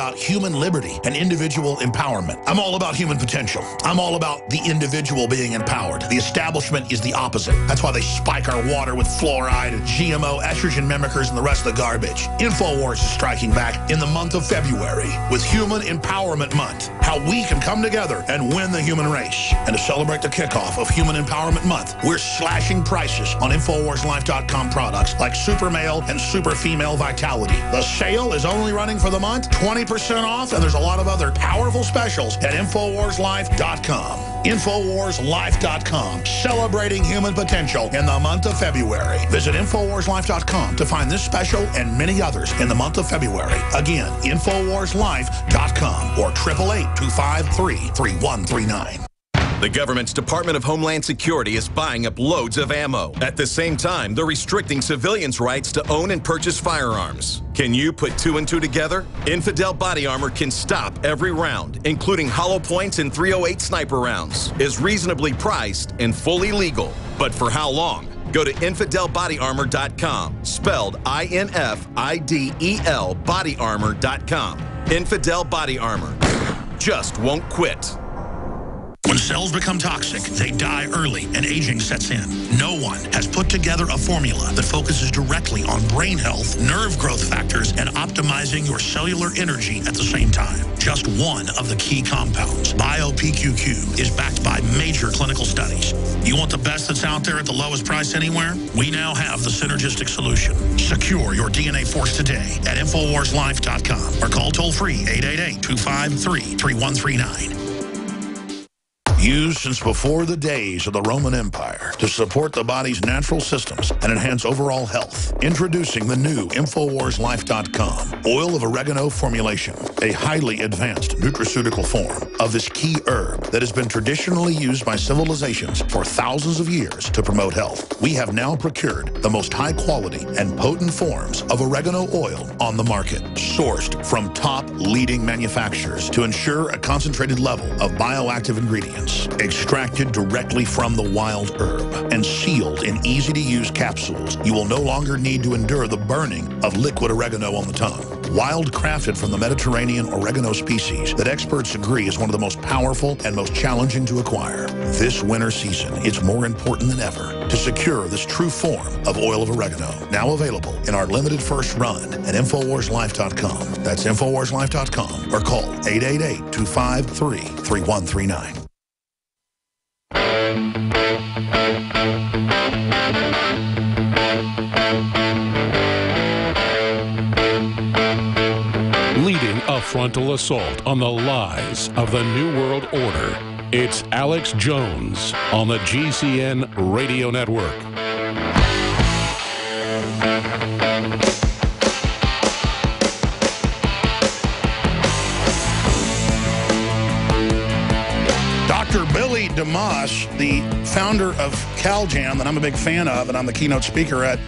about human liberty and individual empowerment. I'm all about human potential. I'm all about the individual being empowered. The establishment is the opposite. That's why they spike our water with fluoride and GMO, estrogen mimickers, and the rest of the garbage. InfoWars is striking back in the month of February with Human Empowerment Month. How we can come together and win the human race. And to celebrate the kickoff of Human Empowerment Month, we're slashing prices on InfoWarsLife.com products like Super Male and Super Female Vitality. The sale is only running for the month, 20% off, and there's a lot of other powerful specials at InfoWarsLife.com. InfoWarsLife.com, celebrating human potential in the month of February. Visit InfoWarsLife.com to find this special and many others in the month of February. Again, InfoWarsLife.com or 888-253-3139. The government's Department of Homeland Security is buying up loads of ammo. At the same time, they're restricting civilians' rights to own and purchase firearms. Can you put two and two together? Infidel Body Armor can stop every round, including hollow points and .308 sniper rounds, is reasonably priced and fully legal. But for how long? Go to InfidelBodyArmor.com, spelled INFIDEL bodyarmor.com. Infidel Body Armor. Just won't quit. When cells become toxic, they die early and aging sets in. No one has put together a formula that focuses directly on brain health, nerve growth factors, and optimizing your cellular energy at the same time. Just one of the key compounds, BioPQQ, is backed by major clinical studies. You want the best that's out there at the lowest price anywhere? We now have the synergistic solution. Secure your DNA force today at InfoWarsLife.com or call toll-free 888-253-3139. Used since before the days of the Roman Empire to support the body's natural systems and enhance overall health. Introducing the new InfoWarsLife.com oil of oregano formulation, a highly advanced nutraceutical form of this key herb that has been traditionally used by civilizations for thousands of years to promote health. We have now procured the most high quality and potent forms of oregano oil on the market, sourced from top leading manufacturers to ensure a concentrated level of bioactive ingredients. Extracted directly from the wild herb and sealed in easy-to-use capsules, you will no longer need to endure the burning of liquid oregano on the tongue. Wild crafted from the Mediterranean oregano species that experts agree is one of the most powerful and most challenging to acquire. This winter season, it's more important than ever to secure this true form of oil of oregano. Now available in our limited first run at InfoWarsLife.com. That's InfoWarsLife.com or call 888-253-3139. Leading a frontal assault on the lies of the New World Order, it's Alex Jones on the GCN Radio Network. Dr. Billy DeMoss, the founder of CalJam, that I'm a big fan of and I'm the keynote speaker at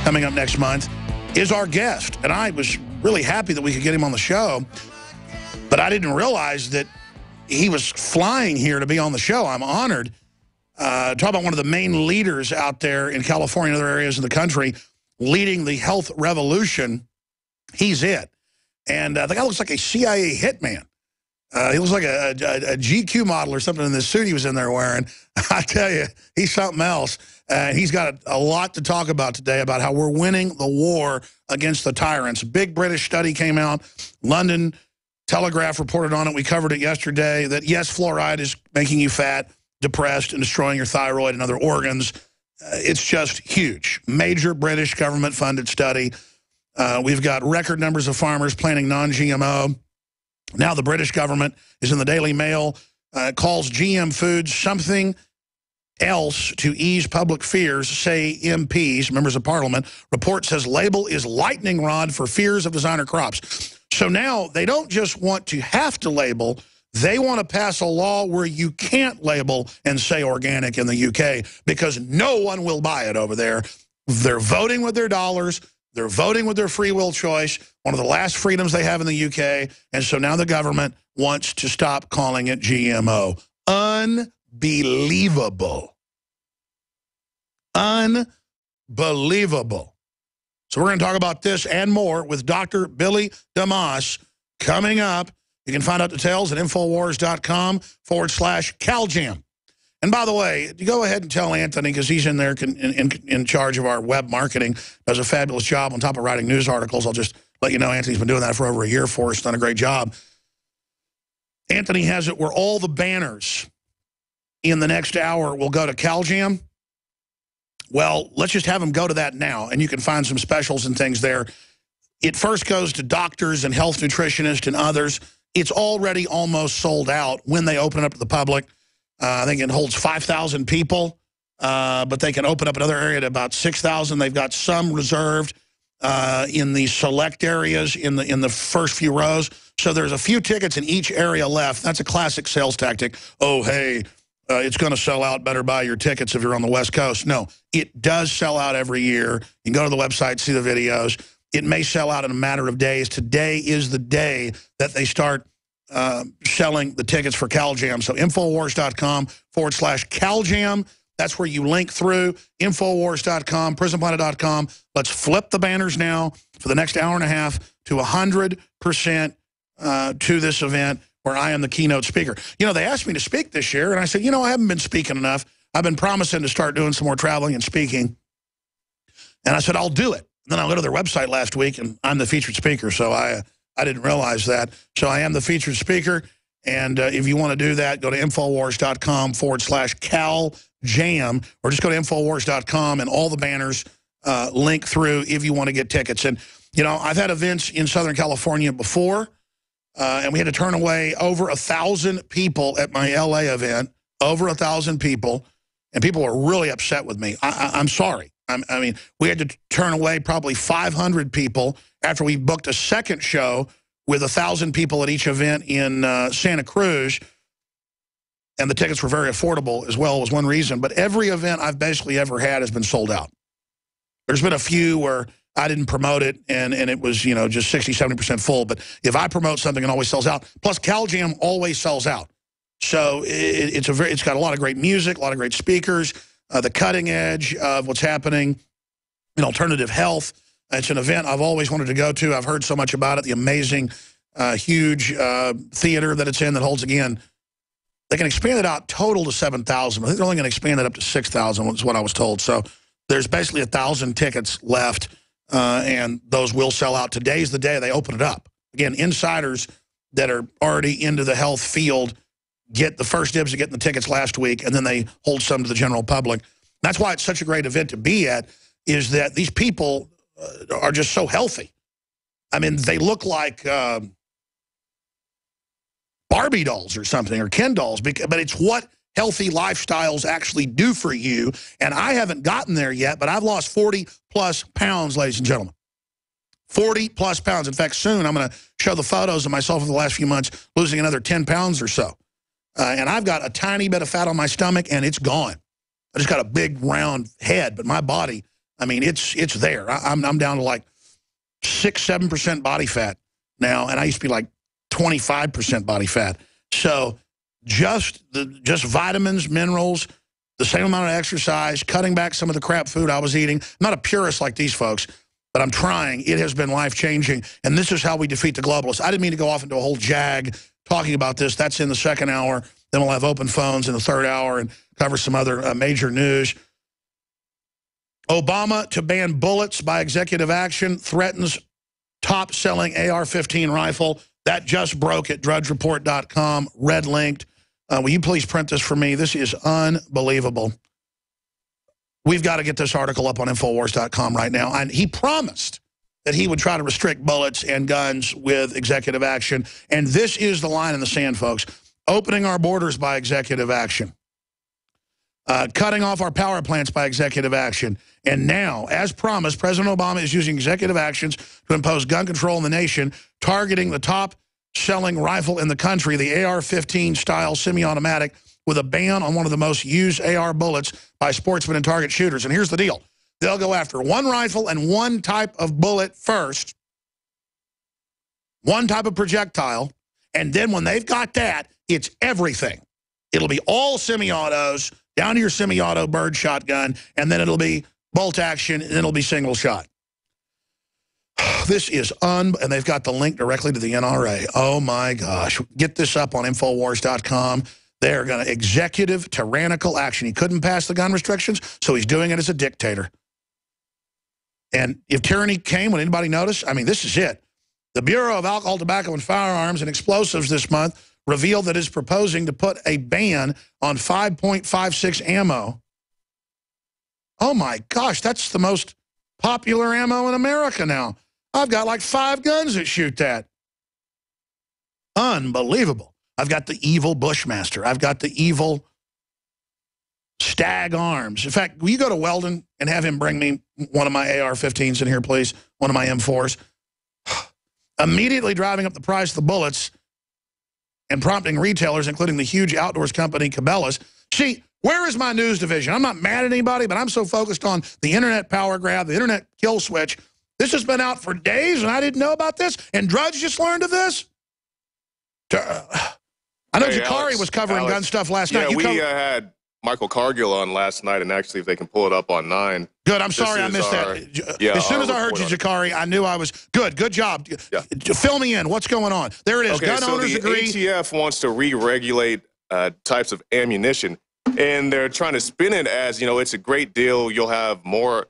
coming up next month, is our guest. And I was really happy that we could get him on the show, but I didn't realize that he was flying here to be on the show. I'm honored. Talk about one of the main leaders out there in California and other areas of the country leading the health revolution. He's it. And the guy looks like a CIA hitman. He looks like a GQ model or something in this suit he was in there wearing. I tell you, he's something else. He's got a lot to talk about today about how we're winning the war against the tyrants. A big British study came out. London Telegraph reported on it. We covered it yesterday that, yes, fluoride is making you fat, depressed, and destroying your thyroid and other organs. It's just huge. Major British government-funded study. We've got record numbers of farmers planting non-GMO. Now the British government is in the Daily Mail, calls GM foods something else to ease public fears, say MPs, members of parliament. Report says label is lightning rod for fears of designer crops. So now they don't just want to have to label, they want to pass a law where you can't label and say organic in the UK because no one will buy it over there. They're voting with their dollars. They're voting with their free will choice, one of the last freedoms they have in the UK. And so now the government wants to stop calling it GMO. Unbelievable. Unbelievable. So we're going to talk about this and more with Dr. Billy DeMoss, coming up. You can find out details at Infowars.com/CalJam. And by the way, you go ahead and tell Anthony, because he's in there in charge of our web marketing, does a fabulous job on top of writing news articles. I'll just let you know Anthony's been doing that for over a year for us, done a great job. Anthony has it where all the banners in the next hour will go to CalJam. Well, let's just have them go to that now, and you can find some specials and things there. It first goes to doctors and health nutritionists and others. It's already almost sold out when they open up to the public. I think it holds 5,000 people, but they can open up another area to about 6,000. They've got some reserved in the select areas in the first few rows. So there's a few tickets in each area left. That's a classic sales tactic. Oh, hey, it's going to sell out. Better buy your tickets if you're on the West Coast. No, it does sell out every year. You can go to the website, see the videos. It may sell out in a matter of days. Today is the day that they start selling the tickets for CalJam. So Infowars.com/CalJam. That's where you link through. Infowars.com, PrisonPlanet.com. Let's flip the banners now for the next hour and a half to 100% to this event where I am the keynote speaker. You know, they asked me to speak this year, and I said, you know, I haven't been speaking enough. I've been promising to start doing some more traveling and speaking. And I said, I'll do it. And then I went to their website last week, and I'm the featured speaker, so I didn't realize that. So I am the featured speaker, and if you want to do that, go to Infowars.com/CalJam, or just go to Infowars.com, and all the banners link through if you want to get tickets. And, you know, I've had events in Southern California before, and we had to turn away over 1,000 people at my L.A. event, over 1,000 people, and people were really upset with me. I'm sorry. I mean, we had to turn away probably 500 people after we booked a second show with 1,000 people at each event in Santa Cruz, and the tickets were very affordable as well, was one reason. But every event I've basically ever had has been sold out. There's been a few where I didn't promote it, and it was, you know, just 60, 70% full. But if I promote something, it always sells out. Plus, CalJam always sells out. So it's got a lot of great music, a lot of great speakers, the cutting edge of what's happening in alternative health. It's an event I've always wanted to go to. I've heard so much about it, the amazing, huge theater that it's in that holds, again, they can expand it out total to 7,000. I think they're only going to expand it up to 6,000 is what I was told. So there's basically 1,000 tickets left, and those will sell out. Today's the day they open it up. Again, insiders that are already into the health field get the first dibs at getting the tickets last week, and then they hold some to the general public. That's why it's such a great event to be at, is that these people are just so healthy. I mean, they look like Barbie dolls or something, or Ken dolls, but it's what healthy lifestyles actually do for you. And I haven't gotten there yet, but I've lost 40-plus pounds, ladies and gentlemen. 40-plus pounds. In fact, soon I'm going to show the photos of myself over the last few months losing another 10 pounds or so. And I've got a tiny bit of fat on my stomach, and it's gone. I just got a big, round head, but my body, I mean, it's there. I'm down to like 6-7% body fat now, and I used to be like 25% body fat. So just vitamins, minerals, the same amount of exercise, cutting back some of the crap food I was eating. I'm not a purist like these folks, but I'm trying. It has been life-changing, and this is how we defeat the globalists. I didn't mean to go off into a whole jag talking about this. That's in the second hour. Then we'll have open phones in the third hour and cover some other major news. Obama to ban bullets by executive action, threatens top-selling AR-15 rifle. That just broke at drudgereport.com, red-linked. Will you please print this for me? This is unbelievable. We've got to get this article up on Infowars.com right now. And he promised that he would try to restrict bullets and guns with executive action. And this is the line in the sand, folks. Opening our borders by executive action. Cutting off our power plants by executive action. And now, as promised, President Obama is using executive actions to impose gun control in the nation, targeting the top-selling rifle in the country, the AR-15 style semi-automatic, with a ban on one of the most used AR bullets by sportsmen and target shooters. And here's the deal. They'll go after one rifle and one type of bullet first, one type of projectile, and then when they've got that, it's everything. It'll be all semi-autos, down to your semi-auto bird shotgun, and then it'll be bolt action, and then it'll be single shot. This is and they've got the link directly to the NRA. Oh, my gosh. Get this up on Infowars.com. They're going to executive tyrannical action. He couldn't pass the gun restrictions, so he's doing it as a dictator. And if tyranny came, would anybody notice? I mean, this is it. The Bureau of Alcohol, Tobacco, and Firearms and Explosives this month revealed that it's proposing to put a ban on 5.56 ammo. Oh, my gosh, that's the most popular ammo in America now. I've got like 5 guns that shoot that. Unbelievable. I've got the evil Bushmaster. I've got the evil Stag Arms. In fact, will you go to Weldon and have him bring me one of my AR-15s in here, please? One of my M4s. Immediately driving up the price of the bullets and prompting retailers, including the huge outdoors company Cabela's. See, where is my news division? I'm not mad at anybody, but I'm so focused on the internet power grab, the internet kill switch. This has been out for days, and I didn't know about this, and Drudge just learned of this? I know Jakari was covering gun stuff last night. Yeah, we had Michael Cargill on last night, and actually, if they can pull it up on 9. Good, I'm sorry I missed that. Yeah, as soon as I heard you, Jakari, I knew I was good. Good job. Yeah. Fill me in. What's going on? There it is. Okay, gun owners agree. The ATF wants to re-regulate types of ammunition, and they're trying to spin it as, you know, it's a great deal. You'll have more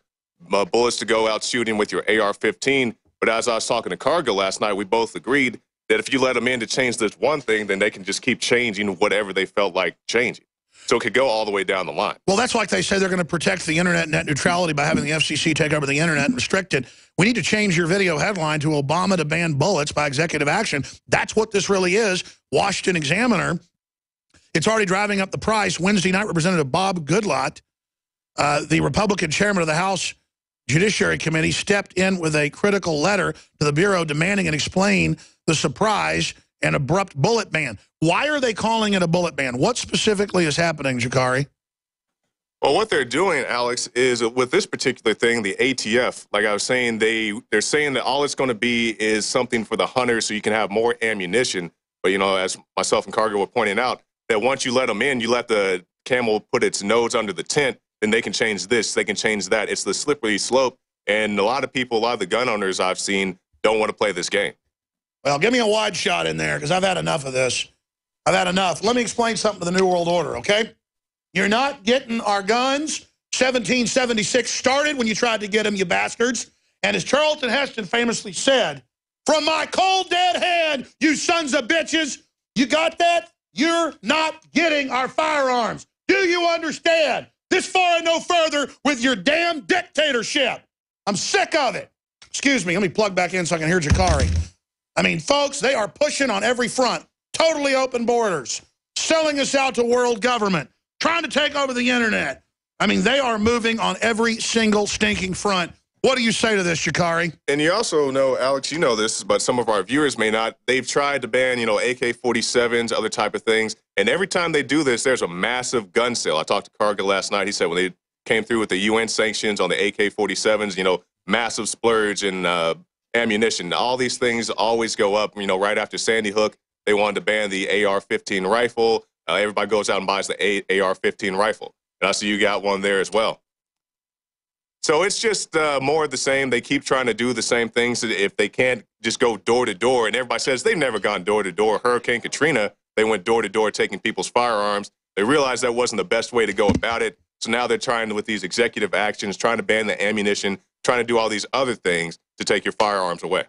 bullets to go out shooting with your AR-15. But as I was talking to Cargill last night, we both agreed that if you let them in to change this one thing, then they can just keep changing whatever they felt like changing. So it could go all the way down the line. Well, that's like they say they're going to protect the internet net neutrality by having the FCC take over the internet and restrict it. We need to change your video headline to Obama to ban bullets by executive action. That's what this really is. Washington Examiner. It's already driving up the price. Wednesday night, Representative Bob Goodlatte, the Republican chairman of the House Judiciary Committee, stepped in with a critical letter to the Bureau demanding and explain the surprise and abrupt bullet ban. Why are they calling it a bullet ban? What specifically is happening, Jakari? Well, what they're doing, Alex, is with this particular thing, the ATF, like I was saying, they're saying that all it's going to be is something for the hunters so you can have more ammunition. But, you know, as myself and Cargill were pointing out, that once you let them in, you let the camel put its nose under the tent, then they can change this, they can change that. It's the slippery slope. And a lot of people, a lot of the gun owners I've seen don't want to play this game. Well, give me a wide shot in there, because I've had enough of this. I've had enough. Let me explain something to the New World Order, okay? You're not getting our guns. 1776 started when you tried to get them, you bastards. And as Charlton Heston famously said, from my cold, dead hand, you sons of bitches, you got that? You're not getting our firearms. Do you understand? This far and no further with your damn dictatorship. I'm sick of it. Excuse me, let me plug back in so I can hear Jakari. I mean, folks, they are pushing on every front. Totally open borders. Selling us out to world government. Trying to take over the internet. I mean, they are moving on every single stinking front. What do you say to this, Jakari? And you also know, Alex, you know this, but some of our viewers may not. They've tried to ban, you know, AK-47s, other type of things. And every time they do this, there's a massive gun sale. I talked to Cargill last night. He said when they came through with the UN sanctions on the AK-47s, you know, massive splurge in ammunition. All these things always go up. You know, right after Sandy Hook, they wanted to ban the AR-15 rifle. Everybody goes out and buys the AR-15 rifle. And I see you got one there as well. So it's just more of the same. They keep trying to do the same things. If they can't just go door to door, and everybody says they've never gone door to door. Hurricane Katrina, they went door to door taking people's firearms. They realized that wasn't the best way to go about it. So now they're trying to, with these executive actions, trying to ban the ammunition, trying to do all these other things to take your firearms away.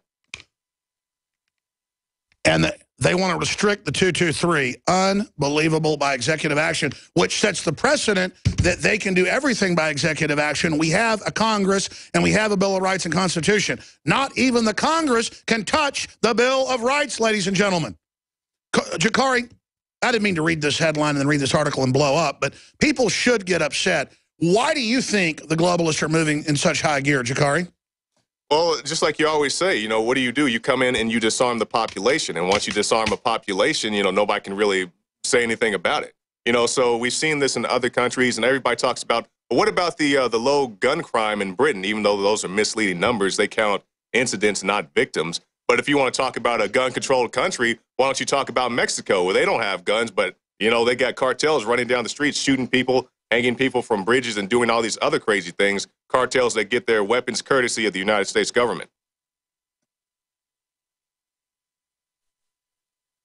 And they want to restrict the 223. Unbelievable, by executive action, which sets the precedent that they can do everything by executive action. We have a Congress and we have a Bill of Rights and Constitution. Not even the Congress can touch the Bill of Rights, ladies and gentlemen. Jakari, I didn't mean to read this headline and then read this article and blow up, but people should get upset. Why do you think the globalists are moving in such high gear, Jakari? Well, just like you always say, you know, what do? You come in and you disarm the population. And once you disarm a population, you know, nobody can really say anything about it. You know, so we've seen this in other countries, and everybody talks about, but what about the low gun crime in Britain? Even though those are misleading numbers, they count incidents, not victims. But if you want to talk about a gun-controlled country, why don't you talk about Mexico, where they don't have guns, but, you know, they got cartels running down the streets, shooting people, hanging people from bridges, and doing all these other crazy things, cartels that get their weapons courtesy of the United States government.